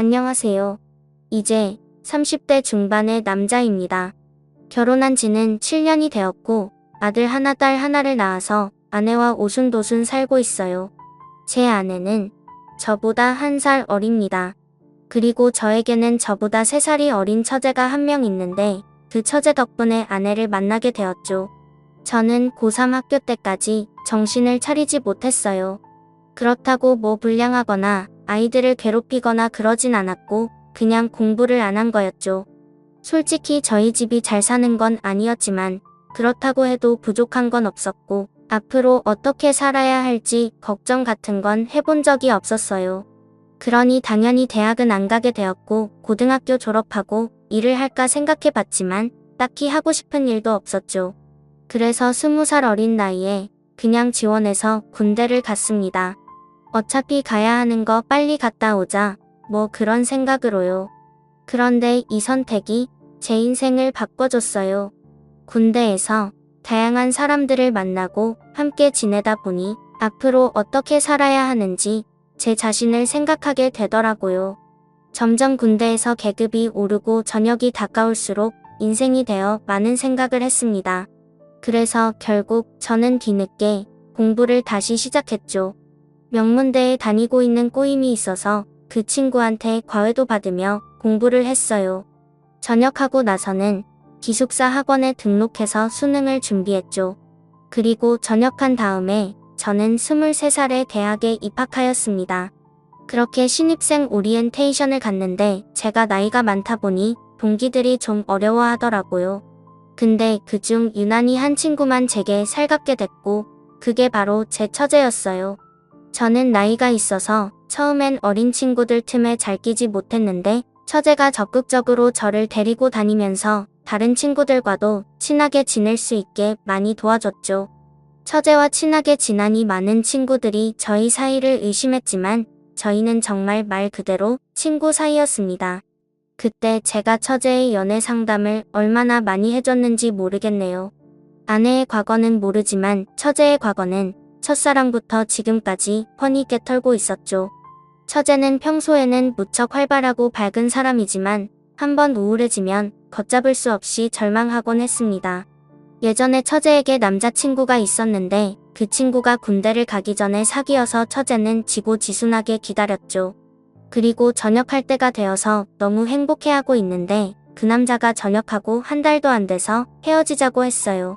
안녕하세요. 이제 30대 중반의 남자입니다. 결혼한 지는 7년이 되었고 아들 하나 딸 하나를 낳아서 아내와 오순도순 살고 있어요. 제 아내는 저보다 1살 어립니다. 그리고 저에게는 저보다 3살이 어린 처제가 한 명 있는데 그 처제 덕분에 아내를 만나게 되었죠. 저는 고3 학교 때까지 정신을 차리지 못했어요. 그렇다고 뭐 불량하거나 아이들을 괴롭히거나 그러진 않았고 그냥 공부를 안 한 거였죠. 솔직히 저희 집이 잘 사는 건 아니었지만 그렇다고 해도 부족한 건 없었고 앞으로 어떻게 살아야 할지 걱정 같은 건 해본 적이 없었어요. 그러니 당연히 대학은 안 가게 되었고 고등학교 졸업하고 일을 할까 생각해 봤지만 딱히 하고 싶은 일도 없었죠. 그래서 20살 어린 나이에 그냥 지원해서 군대를 갔습니다. 어차피 가야 하는 거 빨리 갔다 오자, 뭐 그런 생각으로요. 그런데 이 선택이 제 인생을 바꿔줬어요. 군대에서 다양한 사람들을 만나고 함께 지내다 보니 앞으로 어떻게 살아야 하는지 제 자신을 생각하게 되더라고요. 점점 군대에서 계급이 오르고 저녁이 가까울수록 인생이 되어 많은 생각을 했습니다. 그래서 결국 저는 뒤늦게 공부를 다시 시작했죠. 명문대에 다니고 있는 꼬임이 있어서 그 친구한테 과외도 받으며 공부를 했어요. 전역하고 나서는 기숙사 학원에 등록해서 수능을 준비했죠. 그리고 전역한 다음에 저는 23살에 대학에 입학하였습니다. 그렇게 신입생 오리엔테이션을 갔는데 제가 나이가 많다 보니 동기들이 좀 어려워하더라고요. 근데 그중 유난히 한 친구만 제게 살갑게 됐고 그게 바로 제 처제였어요. 저는 나이가 있어서 처음엔 어린 친구들 틈에 잘 끼지 못했는데 처제가 적극적으로 저를 데리고 다니면서 다른 친구들과도 친하게 지낼 수 있게 많이 도와줬죠. 처제와 친하게 지내니 많은 친구들이 저희 사이를 의심했지만 저희는 정말 말 그대로 친구 사이였습니다. 그때 제가 처제의 연애 상담을 얼마나 많이 해줬는지 모르겠네요. 아내의 과거는 모르지만 처제의 과거는 첫사랑부터 지금까지 훤히 꿰털고 있었죠. 처제는 평소에는 무척 활발하고 밝은 사람이지만 한번 우울해지면 걷잡을 수 없이 절망하곤 했습니다. 예전에 처제에게 남자친구가 있었는데 그 친구가 군대를 가기 전에 사귀어서 처제는 지고지순하게 기다렸죠. 그리고 전역할 때가 되어서 너무 행복해하고 있는데 그 남자가 전역하고 한 달도 안 돼서 헤어지자고 했어요.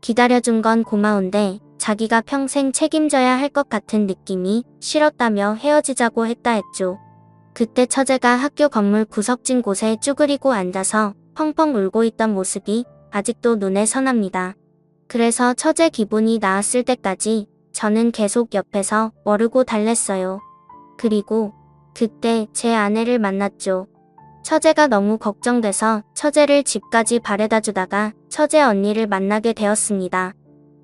기다려준 건 고마운데 자기가 평생 책임져야 할 것 같은 느낌이 싫었다며 헤어지자고 했다 했죠. 그때 처제가 학교 건물 구석진 곳에 쭈그리고 앉아서 펑펑 울고 있던 모습이 아직도 눈에 선합니다. 그래서 처제 기분이 나았을 때까지 저는 계속 옆에서 워르고 달랬어요. 그리고 그때 제 아내를 만났죠. 처제가 너무 걱정돼서 처제를 집까지 바래다 주다가 처제 언니를 만나게 되었습니다.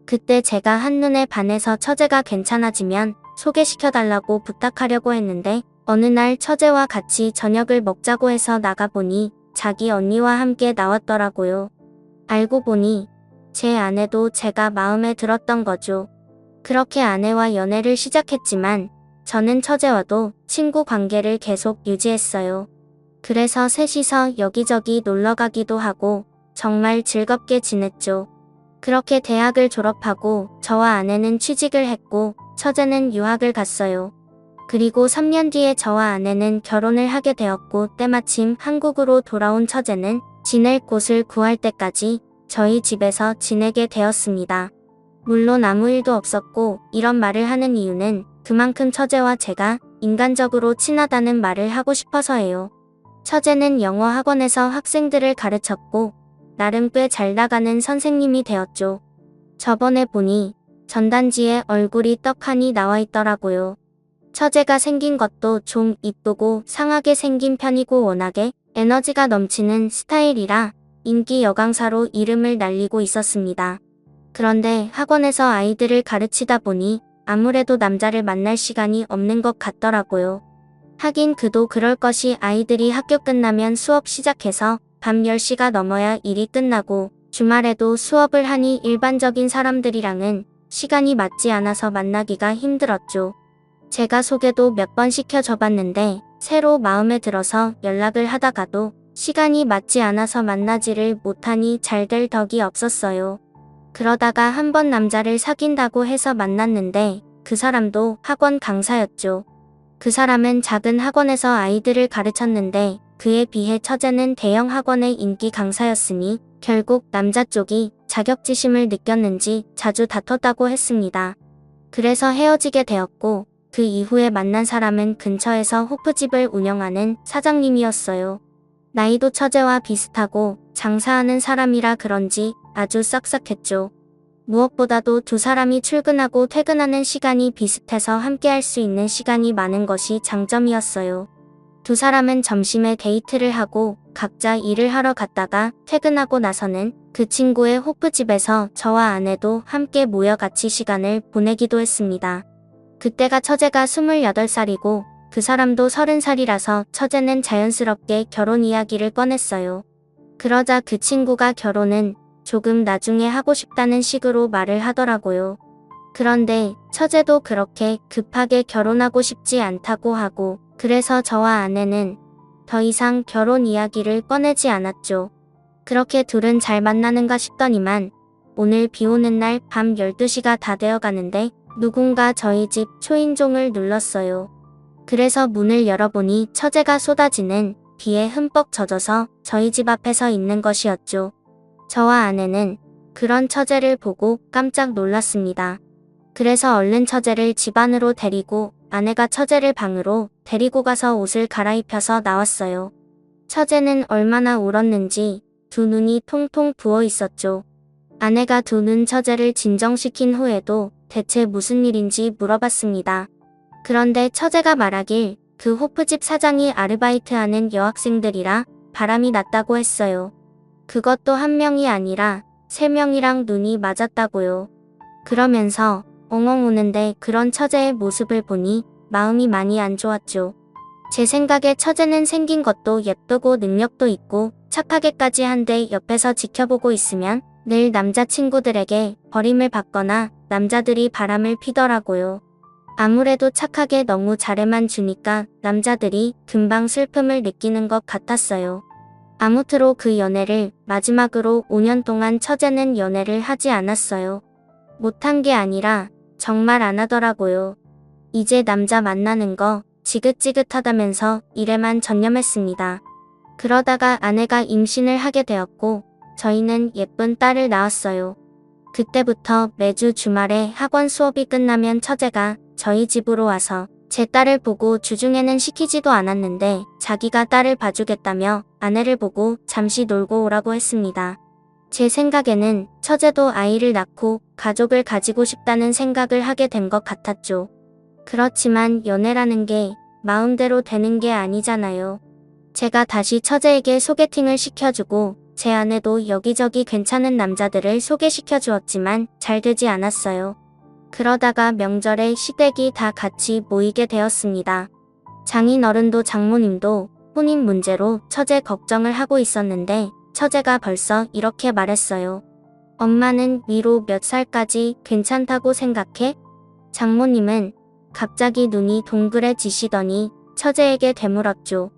그때 제가 한눈에 반해서 처제가 괜찮아지면 소개시켜달라고 부탁하려고 했는데 어느 날 처제와 같이 저녁을 먹자고 해서 나가보니 자기 언니와 함께 나왔더라고요. 알고 보니 제 아내도 제가 마음에 들었던 거죠. 그렇게 아내와 연애를 시작했지만 저는 처제와도 친구 관계를 계속 유지했어요. 그래서 셋이서 여기저기 놀러가기도 하고 정말 즐겁게 지냈죠. 그렇게 대학을 졸업하고 저와 아내는 취직을 했고 처제는 유학을 갔어요. 그리고 3년 뒤에 저와 아내는 결혼을 하게 되었고 때마침 한국으로 돌아온 처제는 지낼 곳을 구할 때까지 저희 집에서 지내게 되었습니다. 물론 아무 일도 없었고 이런 말을 하는 이유는 그만큼 처제와 제가 인간적으로 친하다는 말을 하고 싶어서예요. 처제는 영어 학원에서 학생들을 가르쳤고 나름 꽤 잘 나가는 선생님이 되었죠. 저번에 보니 전단지에 얼굴이 떡하니 나와 있더라고요. 처제가 생긴 것도 좀 이쁘고 상하게 생긴 편이고 워낙에 에너지가 넘치는 스타일이라 인기 여강사로 이름을 날리고 있었습니다. 그런데 학원에서 아이들을 가르치다 보니 아무래도 남자를 만날 시간이 없는 것 같더라고요. 하긴 그도 그럴 것이 아이들이 학교 끝나면 수업 시작해서 밤 10시가 넘어야 일이 끝나고 주말에도 수업을 하니 일반적인 사람들이랑은 시간이 맞지 않아서 만나기가 힘들었죠. 제가 소개도 몇 번 시켜줘 봤는데 새로 마음에 들어서 연락을 하다가도 시간이 맞지 않아서 만나지를 못하니 잘 될 덕이 없었어요. 그러다가 한 번 남자를 사귄다고 해서 만났는데 그 사람도 학원 강사였죠. 그 사람은 작은 학원에서 아이들을 가르쳤는데 그에 비해 처제는 대형 학원의 인기 강사였으니 결국 남자 쪽이 자격지심을 느꼈는지 자주 다퉜다고 했습니다. 그래서 헤어지게 되었고 그 이후에 만난 사람은 근처에서 호프집을 운영하는 사장님이었어요. 나이도 처제와 비슷하고 장사하는 사람이라 그런지 아주 싹싹했죠. 무엇보다도 두 사람이 출근하고 퇴근하는 시간이 비슷해서 함께할 수 있는 시간이 많은 것이 장점이었어요. 두 사람은 점심에 데이트를 하고 각자 일을 하러 갔다가 퇴근하고 나서는 그 친구의 호프집에서 저와 아내도 함께 모여 같이 시간을 보내기도 했습니다. 그때가 처제가 28살이고 그 사람도 30살이라서 처제는 자연스럽게 결혼 이야기를 꺼냈어요. 그러자 그 친구가 결혼은 조금 나중에 하고 싶다는 식으로 말을 하더라고요. 그런데 처제도 그렇게 급하게 결혼하고 싶지 않다고 하고 그래서 저와 아내는 더 이상 결혼 이야기를 꺼내지 않았죠. 그렇게 둘은 잘 만나는가 싶더니만 오늘 비 오는 날 밤 12시가 다 되어 가는데 누군가 저희 집 초인종을 눌렀어요. 그래서 문을 열어보니 처제가 쏟아지는 비에 흠뻑 젖어서 저희 집 앞에 서 있는 것이었죠. 저와 아내는 그런 처제를 보고 깜짝 놀랐습니다. 그래서 얼른 처제를 집 안으로 데리고 아내가 처제를 방으로 데리고 가서 옷을 갈아입혀서 나왔어요. 처제는 얼마나 울었는지 두 눈이 통통 부어 있었죠. 아내가 두 눈 처제를 진정시킨 후에도 대체 무슨 일인지 물어봤습니다. 그런데 처제가 말하길 그 호프집 사장이 아르바이트하는 여학생들이라 바람이 났다고 했어요. 그것도 한 명이 아니라 3명이랑 눈이 맞았다고요. 그러면서 엉엉 우는데 그런 처제의 모습을 보니 마음이 많이 안 좋았죠. 제 생각에 처제는 생긴 것도 예쁘고 능력도 있고 착하게까지 한데 옆에서 지켜보고 있으면 늘 남자친구들에게 버림을 받거나 남자들이 바람을 피더라고요. 아무래도 착하게 너무 잘해만 주니까 남자들이 금방 슬픔을 느끼는 것 같았어요. 아무쪼록 그 연애를 마지막으로 5년 동안 처제는 연애를 하지 않았어요. 못한 게 아니라 정말 안 하더라고요. 이제 남자 만나는 거 지긋지긋하다면서 일에만 전념했습니다. 그러다가 아내가 임신을 하게 되었고 저희는 예쁜 딸을 낳았어요. 그때부터 매주 주말에 학원 수업이 끝나면 처제가 저희 집으로 와서 제 딸을 보고 주중에는 시키지도 않았는데 자기가 딸을 봐주겠다며 아내를 보고 잠시 놀고 오라고 했습니다. 제 생각에는 처제도 아이를 낳고 가족을 가지고 싶다는 생각을 하게 된 것 같았죠. 그렇지만 연애라는 게 마음대로 되는 게 아니잖아요. 제가 다시 처제에게 소개팅을 시켜주고 제 아내도 여기저기 괜찮은 남자들을 소개시켜 주었지만 잘 되지 않았어요. 그러다가 명절에 시댁이 다 같이 모이게 되었습니다. 장인어른도 장모님도 혼인 문제로 처제 걱정을 하고 있었는데 처제가 벌써 이렇게 말했어요. 엄마는 위로 몇 살까지 괜찮다고 생각해? 장모님은 갑자기 눈이 동그래지시더니 처제에게 되물었죠.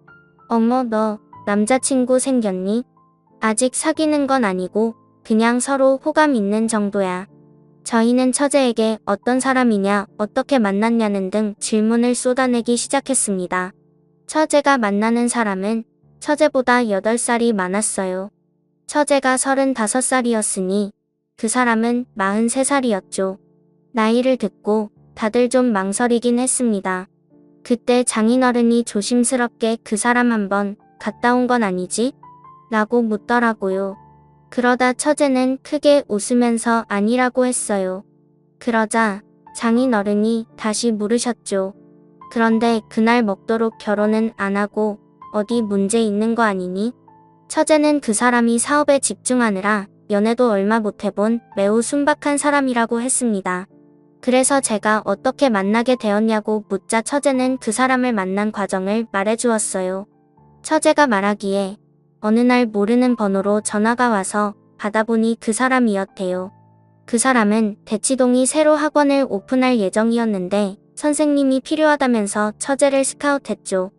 어머, 너 남자친구 생겼니? 아직 사귀는 건 아니고 그냥 서로 호감 있는 정도야. 저희는 처제에게 어떤 사람이냐, 어떻게 만났냐는 등 질문을 쏟아내기 시작했습니다. 처제가 만나는 사람은 처제보다 8살이 많았어요. 처제가 35살이었으니 그 사람은 43살이었죠. 나이를 듣고 다들 좀 망설이긴 했습니다. 그때 장인어른이 조심스럽게 그 사람 한번 갔다 온 건 아니지? 라고 묻더라고요. 그러다 처제는 크게 웃으면서 아니라고 했어요. 그러자 장인어른이 다시 물으셨죠. 그런데 그날 먹도록 결혼은 안 하고 어디 문제 있는 거 아니니? 처제는 그 사람이 사업에 집중하느라 연애도 얼마 못 해본 매우 순박한 사람이라고 했습니다. 그래서 제가 어떻게 만나게 되었냐고 묻자 처제는 그 사람을 만난 과정을 말해주었어요. 처제가 말하기에 어느 날 모르는 번호로 전화가 와서 받아보니 그 사람이었대요. 그 사람은 대치동이 새로 학원을 오픈할 예정이었는데 선생님이 필요하다면서 처제를 스카웃했죠.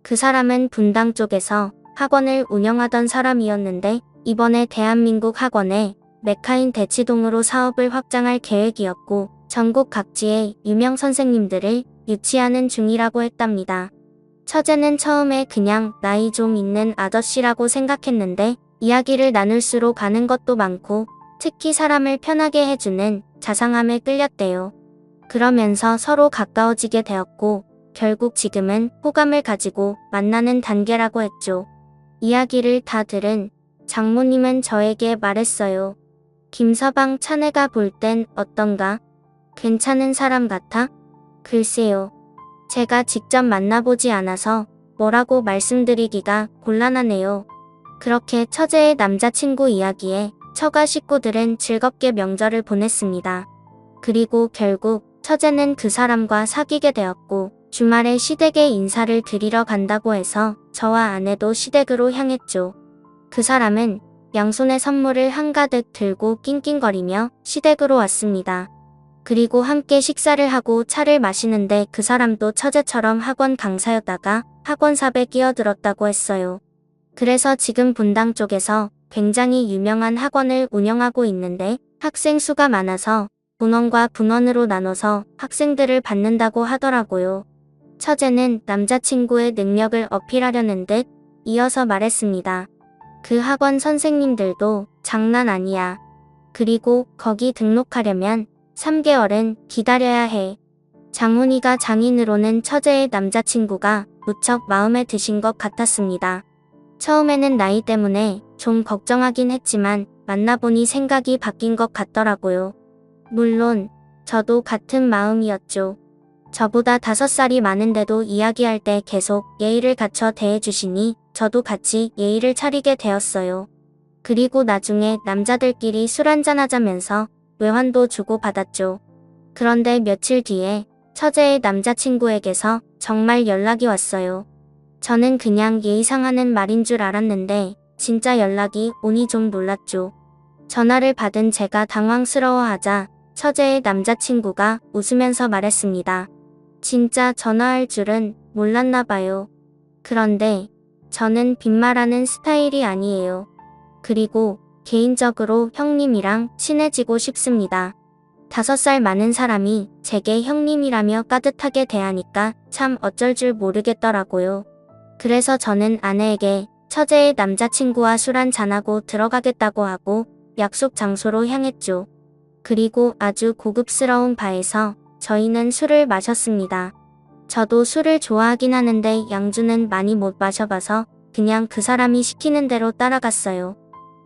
그 사람은 분당 쪽에서 학원을 운영하던 사람이었는데 이번에 대한민국 학원에 메카인 대치동으로 사업을 확장할 계획이었고 전국 각지의 유명 선생님들을 유치하는 중이라고 했답니다. 처제는 처음에 그냥 나이 좀 있는 아저씨라고 생각했는데 이야기를 나눌수록 아는 것도 많고 특히 사람을 편하게 해주는 자상함에 끌렸대요. 그러면서 서로 가까워지게 되었고 결국 지금은 호감을 가지고 만나는 단계라고 했죠. 이야기를 다 들은 장모님은 저에게 말했어요. 김서방 차내가 볼 땐 어떤가? 괜찮은 사람 같아? 글쎄요. 제가 직접 만나보지 않아서 뭐라고 말씀드리기가 곤란하네요. 그렇게 처제의 남자친구 이야기에 처가 식구들은 즐겁게 명절을 보냈습니다. 그리고 결국 처제는 그 사람과 사귀게 되었고 주말에 시댁에 인사를 드리러 간다고 해서 저와 아내도 시댁으로 향했죠. 그 사람은 양손에 선물을 한가득 들고 낑낑거리며 시댁으로 왔습니다. 그리고 함께 식사를 하고 차를 마시는데 그 사람도 처제처럼 학원 강사였다가 학원사업에 끼어들었다고 했어요. 그래서 지금 분당 쪽에서 굉장히 유명한 학원을 운영하고 있는데 학생 수가 많아서 분원과 분원으로 나눠서 학생들을 받는다고 하더라고요. 처제는 남자친구의 능력을 어필하려는 듯 이어서 말했습니다. 그 학원 선생님들도 장난 아니야. 그리고 거기 등록하려면 3개월은 기다려야 해. 장훈이가 장인으로는 처제의 남자친구가 무척 마음에 드신 것 같았습니다. 처음에는 나이 때문에 좀 걱정하긴 했지만 만나보니 생각이 바뀐 것 같더라고요. 물론 저도 같은 마음이었죠. 저보다 5살이 많은데도 이야기할 때 계속 예의를 갖춰 대해주시니 저도 같이 예의를 차리게 되었어요. 그리고 나중에 남자들끼리 술 한잔하자면서 외환도 주고받았죠. 그런데 며칠 뒤에 처제의 남자친구에게서 정말 연락이 왔어요. 저는 그냥 예의상하는 말인 줄 알았는데 진짜 연락이 오니 좀 놀랐죠. 전화를 받은 제가 당황스러워하자 처제의 남자친구가 웃으면서 말했습니다. 진짜 전화할 줄은 몰랐나 봐요. 그런데 저는 빈말하는 스타일이 아니에요. 그리고 개인적으로 형님이랑 친해지고 싶습니다. 5살 많은 사람이 제게 형님이라며 따뜻하게 대하니까 참 어쩔 줄 모르겠더라고요. 그래서 저는 아내에게 처제의 남자친구와 술 한잔하고 들어가겠다고 하고 약속 장소로 향했죠. 그리고 아주 고급스러운 바에서 저희는 술을 마셨습니다. 저도 술을 좋아하긴 하는데 양주는 많이 못 마셔봐서 그냥 그 사람이 시키는 대로 따라갔어요.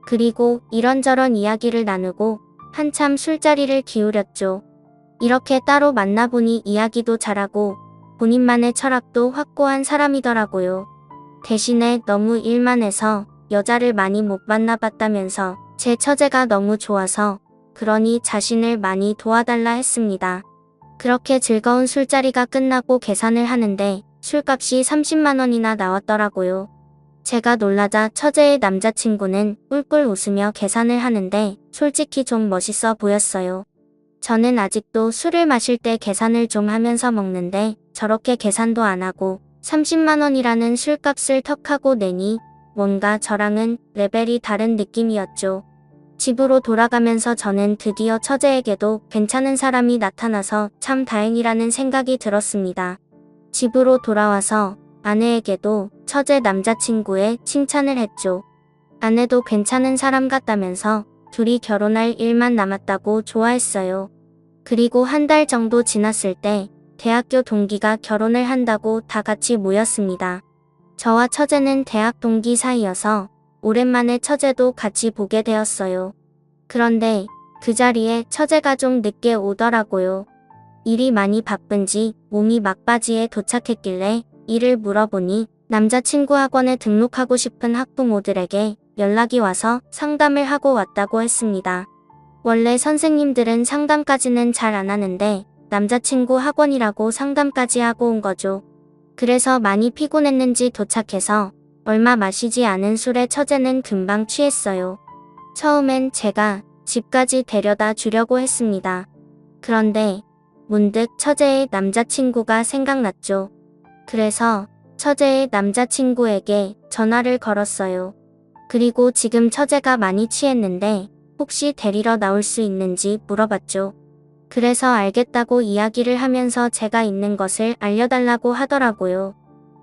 그리고 이런저런 이야기를 나누고 한참 술자리를 기울였죠. 이렇게 따로 만나보니 이야기도 잘하고 본인만의 철학도 확고한 사람이더라고요. 대신에 너무 일만 해서 여자를 많이 못 만나봤다면서 제 처제가 너무 좋아서 그러니 자신을 많이 도와달라 했습니다. 그렇게 즐거운 술자리가 끝나고 계산을 하는데 술값이 30만 원이나 나왔더라고요. 제가 놀라자 처제의 남자친구는 꿀꿀 웃으며 계산을 하는데 솔직히 좀 멋있어 보였어요. 저는 아직도 술을 마실 때 계산을 좀 하면서 먹는데 저렇게 계산도 안 하고 30만 원이라는 술값을 턱하고 내니 뭔가 저랑은 레벨이 다른 느낌이었죠. 집으로 돌아가면서 저는 드디어 처제에게도 괜찮은 사람이 나타나서 참 다행이라는 생각이 들었습니다. 집으로 돌아와서 아내에게도 처제 남자친구의 칭찬을 했죠. 아내도 괜찮은 사람 같다면서 둘이 결혼할 일만 남았다고 좋아했어요. 그리고 한 달 정도 지났을 때 대학교 동기가 결혼을 한다고 다 같이 모였습니다. 저와 처제는 대학 동기 사이여서 오랜만에 처제도 같이 보게 되었어요. 그런데 그 자리에 처제가 좀 늦게 오더라고요. 일이 많이 바쁜지 몸이 막바지에 도착했길래 이를 물어보니 남자친구 학원에 등록하고 싶은 학부모들에게 연락이 와서 상담을 하고 왔다고 했습니다. 원래 선생님들은 상담까지는 잘 안 하는데 남자친구 학원이라고 상담까지 하고 온 거죠. 그래서 많이 피곤했는지 도착해서 얼마 마시지 않은 술에 처제는 금방 취했어요. 처음엔 제가 집까지 데려다 주려고 했습니다. 그런데 문득 처제의 남자친구가 생각났죠. 그래서 처제의 남자친구에게 전화를 걸었어요. 그리고 지금 처제가 많이 취했는데 혹시 데리러 나올 수 있는지 물어봤죠. 그래서 알겠다고 이야기를 하면서 제가 있는 것을 알려달라고 하더라고요.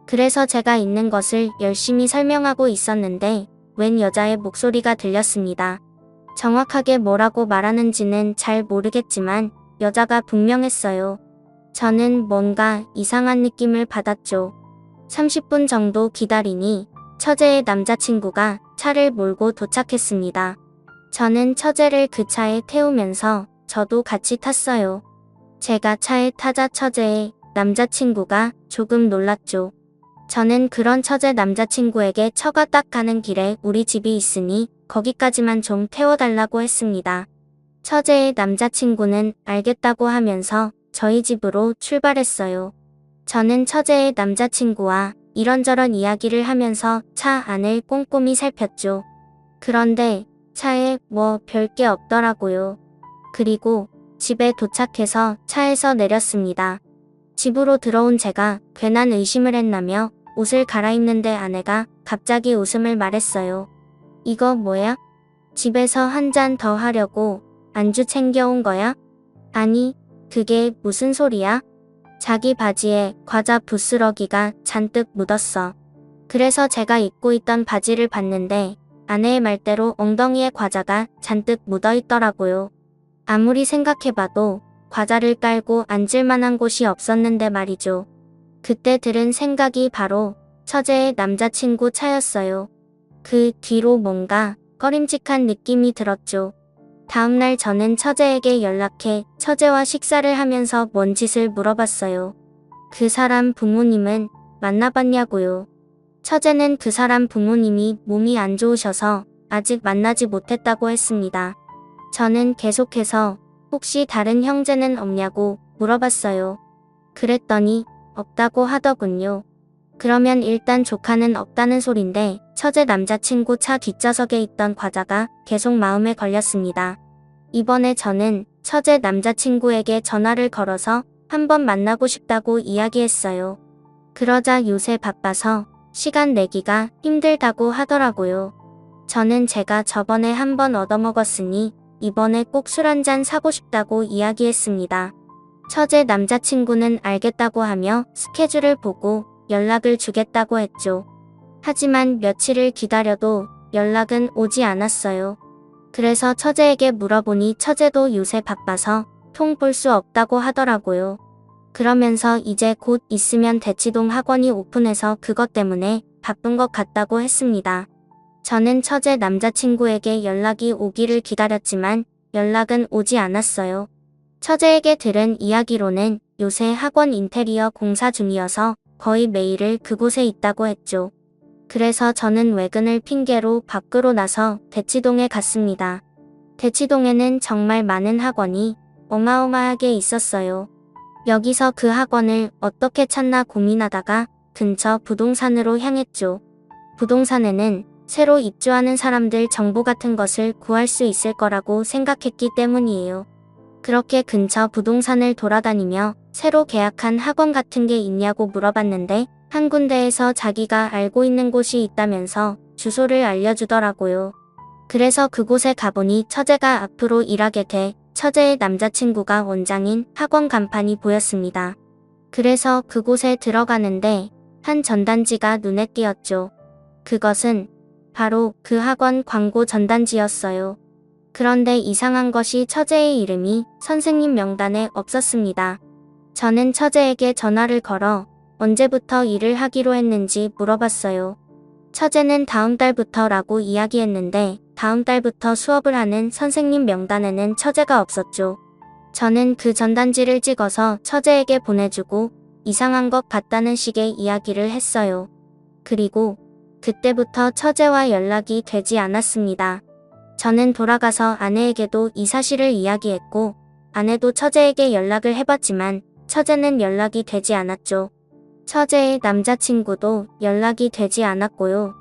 그래서 제가 있는 것을 열심히 설명하고 있었는데 웬 여자의 목소리가 들렸습니다. 정확하게 뭐라고 말하는지는 잘 모르겠지만 여자가 분명했어요. 저는 뭔가 이상한 느낌을 받았죠. 30분 정도 기다리니 처제의 남자친구가 차를 몰고 도착했습니다. 저는 처제를 그 차에 태우면서 저도 같이 탔어요. 제가 차에 타자 처제의 남자친구가 조금 놀랐죠. 저는 그런 처제 남자친구에게 처가 딱 가는 길에 우리 집이 있으니 거기까지만 좀 태워달라고 했습니다. 처제의 남자친구는 알겠다고 하면서 저희 집으로 출발했어요. 저는 처제의 남자친구와 이런저런 이야기를 하면서 차 안을 꼼꼼히 살폈죠. 그런데 차에 뭐 별게 없더라고요. 그리고 집에 도착해서 차에서 내렸습니다. 집으로 들어온 제가 괜한 의심을 했나며 옷을 갈아입는데 아내가 갑자기 웃음을 말했어요. 이거 뭐야? 집에서 한 잔 더 하려고 안주 챙겨온 거야? 아니, 그게 무슨 소리야? 자기 바지에 과자 부스러기가 잔뜩 묻었어. 그래서 제가 입고 있던 바지를 봤는데 아내의 말대로 엉덩이에 과자가 잔뜩 묻어 있더라고요. 아무리 생각해봐도 과자를 깔고 앉을 만한 곳이 없었는데 말이죠. 그때 들은 생각이 바로 처제의 남자친구 차였어요. 그 뒤로 뭔가 꺼림칙한 느낌이 들었죠. 다음날 저는 처제에게 연락해 처제와 식사를 하면서 뭔 짓을 물어봤어요. 그 사람 부모님은 만나봤냐고요. 처제는 그 사람 부모님이 몸이 안 좋으셔서 아직 만나지 못했다고 했습니다. 저는 계속해서 혹시 다른 형제는 없냐고 물어봤어요. 그랬더니 없다고 하더군요. 그러면 일단 조카는 없다는 소린데 처제 남자친구 차 뒷좌석에 있던 과자가 계속 마음에 걸렸습니다. 이번에 저는 처제 남자친구에게 전화를 걸어서 한번 만나고 싶다고 이야기했어요. 그러자 요새 바빠서 시간 내기가 힘들다고 하더라고요. 저는 제가 저번에 한번 얻어먹었으니 이번에 꼭 술 한잔 사고 싶다고 이야기했습니다. 처제 남자친구는 알겠다고 하며 스케줄을 보고 연락을 주겠다고 했죠. 하지만 며칠을 기다려도 연락은 오지 않았어요. 그래서 처제에게 물어보니 처제도 요새 바빠서 통 볼 수 없다고 하더라고요. 그러면서 이제 곧 있으면 대치동 학원이 오픈해서 그것 때문에 바쁜 것 같다고 했습니다. 저는 처제 남자친구에게 연락이 오기를 기다렸지만 연락은 오지 않았어요. 처제에게 들은 이야기로는 요새 학원 인테리어 공사 중이어서 거의 매일을 그곳에 있다고 했죠. 그래서 저는 외근을 핑계로 밖으로 나서 대치동에 갔습니다. 대치동에는 정말 많은 학원이 어마어마하게 있었어요. 여기서 그 학원을 어떻게 찾나 고민하다가 근처 부동산으로 향했죠. 부동산에는 새로 입주하는 사람들 정보 같은 것을 구할 수 있을 거라고 생각했기 때문이에요. 그렇게 근처 부동산을 돌아다니며 새로 계약한 학원 같은 게 있냐고 물어봤는데 한 군데에서 자기가 알고 있는 곳이 있다면서 주소를 알려주더라고요. 그래서 그곳에 가보니 처제가 앞으로 일하게 돼 처제의 남자친구가 원장인 학원 간판이 보였습니다. 그래서 그곳에 들어가는데 한 전단지가 눈에 띄었죠. 그것은 바로 그 학원 광고 전단지였어요. 그런데 이상한 것이 처제의 이름이 선생님 명단에 없었습니다. 저는 처제에게 전화를 걸어 언제부터 일을 하기로 했는지 물어봤어요. 처제는 다음 달부터라고 이야기했는데 다음 달부터 수업을 하는 선생님 명단에는 처제가 없었죠. 저는 그 전단지를 찍어서 처제에게 보내주고 이상한 것 같다는 식의 이야기를 했어요. 그리고 그때부터 처제와 연락이 되지 않았습니다. 저는 돌아가서 아내에게도 이 사실을 이야기했고 아내도 처제에게 연락을 해봤지만 처제는 연락이 되지 않았죠. 처제의 남자친구도 연락이 되지 않았고요.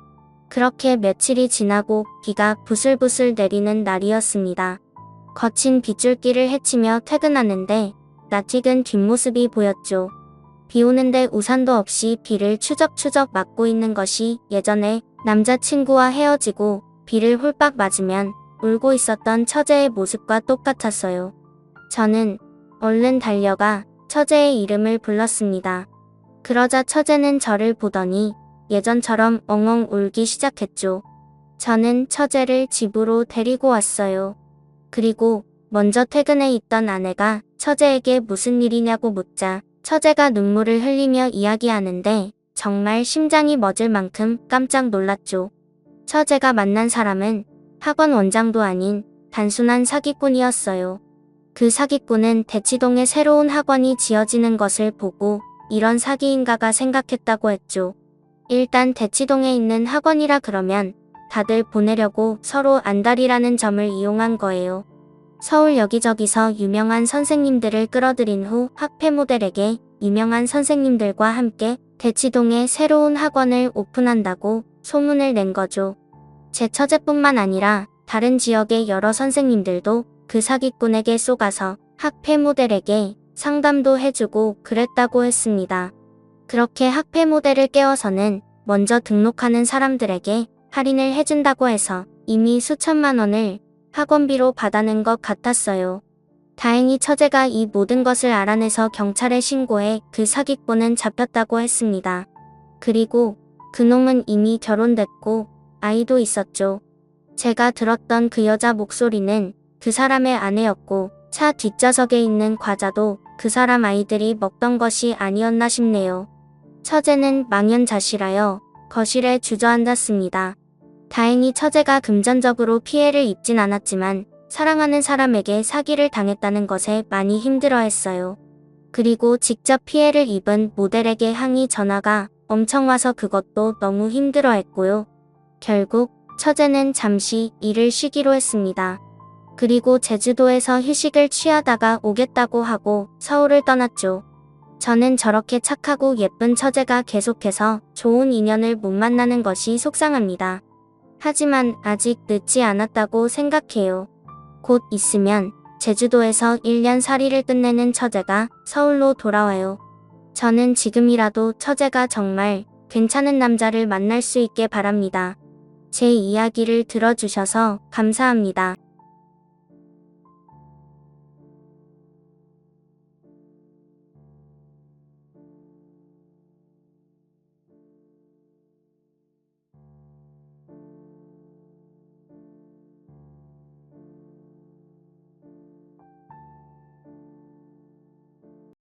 그렇게 며칠이 지나고 비가 부슬부슬 내리는 날이었습니다. 거친 빗줄기를 헤치며 퇴근하는데 낯익은 뒷모습이 보였죠. 비 오는데 우산도 없이 비를 추적추적 맞고 있는 것이 예전에 남자친구와 헤어지고 비를 홀딱 맞으면 울고 있었던 처제의 모습과 똑같았어요. 저는 얼른 달려가 처제의 이름을 불렀습니다. 그러자 처제는 저를 보더니 예전처럼 엉엉 울기 시작했죠. 저는 처제를 집으로 데리고 왔어요. 그리고 먼저 퇴근해 있던 아내가 처제에게 무슨 일이냐고 묻자 처제가 눈물을 흘리며 이야기하는데 정말 심장이 멎을 만큼 깜짝 놀랐죠. 처제가 만난 사람은 학원 원장도 아닌 단순한 사기꾼이었어요. 그 사기꾼은 대치동에 새로운 학원이 지어지는 것을 보고 이런 사기인가가 생각했다고 했죠. 일단 대치동에 있는 학원이라 그러면 다들 보내려고 서로 안달이라는 점을 이용한 거예요. 서울 여기저기서 유명한 선생님들을 끌어들인 후 학폐 모델에게 유명한 선생님들과 함께 대치동에 새로운 학원을 오픈한다고 소문을 낸 거죠. 제 처제뿐만 아니라 다른 지역의 여러 선생님들도 그 사기꾼에게 쏘가서 학폐 모델에게 상담도 해주고 그랬다고 했습니다. 그렇게 학폐 모델을 깨워서는 먼저 등록하는 사람들에게 할인을 해준다고 해서 이미 수천만 원을 학원비로 받아낸 것 같았어요. 다행히 처제가 이 모든 것을 알아내서 경찰에 신고해 그 사기꾼은 잡혔다고 했습니다. 그리고 그놈은 이미 결혼됐고 아이도 있었죠. 제가 들었던 그 여자 목소리는 그 사람의 아내였고 차 뒷좌석에 있는 과자도 그 사람 아이들이 먹던 것이 아니었나 싶네요. 처제는 망연자실하여 거실에 주저앉았습니다. 다행히 처제가 금전적으로 피해를 입진 않았지만 사랑하는 사람에게 사기를 당했다는 것에 많이 힘들어했어요. 그리고 직접 피해를 입은 모델에게 항의 전화가 엄청 와서 그것도 너무 힘들어했고요. 결국 처제는 잠시 일을 쉬기로 했습니다. 그리고 제주도에서 휴식을 취하다가 오겠다고 하고 서울을 떠났죠. 저는 저렇게 착하고 예쁜 처제가 계속해서 좋은 인연을 못 만나는 것이 속상합니다. 하지만 아직 늦지 않았다고 생각해요. 곧 있으면 제주도에서 1년 살이를 끝내는 처제가 서울로 돌아와요. 저는 지금이라도 처제가 정말 괜찮은 남자를 만날 수 있게 바랍니다. 제 이야기를 들어주셔서 감사합니다.